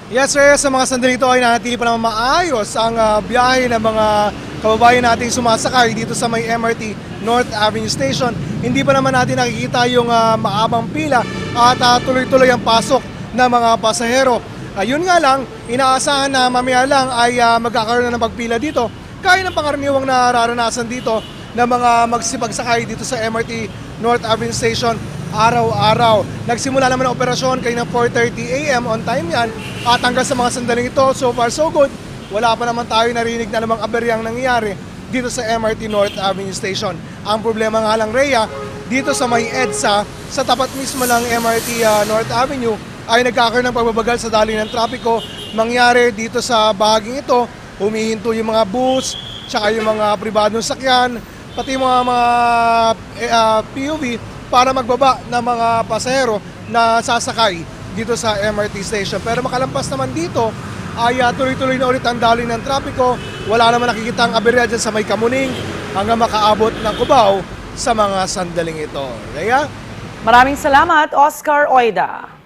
Yes sir, sa mga sandali ito ay nanatili pa naman maayos ang biyahe ng mga kababayan nating sumasakay dito sa may MRT North Avenue Station. Hindi pa naman natin nakikita yung maabang pila at tuloy-tuloy ang pasok ng mga pasahero. Yun nga lang, inaasahan na mamaya lang ay magkakaroon na ng pagpila dito. Kaya ng pangaraniwang nararanasan dito ng mga magsipagsakay dito sa MRT North Avenue Station araw-araw. Nagsimula naman ang operasyon kayo ng 4:30 AM, on time yan. At hanggang sa mga sandaling ito, so far so good, wala pa naman tayo narinig na namang aberyang nangyayari dito sa MRT North Avenue Station. Ang problema nga lang, Rhea, dito sa may EDSA, sa tapat mismo ng MRT North Avenue, ay nagkakaroon ng pagbabagal sa daloy ng trapiko. Mangyari dito sa bahaging ito, humihinto yung mga bus, tsaka yung mga pribadong sakyan, pati yung mga PUV, para magbaba ng mga pasahero na sasakay dito sa MRT station. Pero makalampas naman dito ay tuloy-tuloy na ulit ang daloy ng trapiko. Wala naman nakikita ang aberya dyan sa may Kamuning hanggang makaabot ng Cubao sa mga sandaling ito. Kaya, Maraming salamat, Oscar Oida.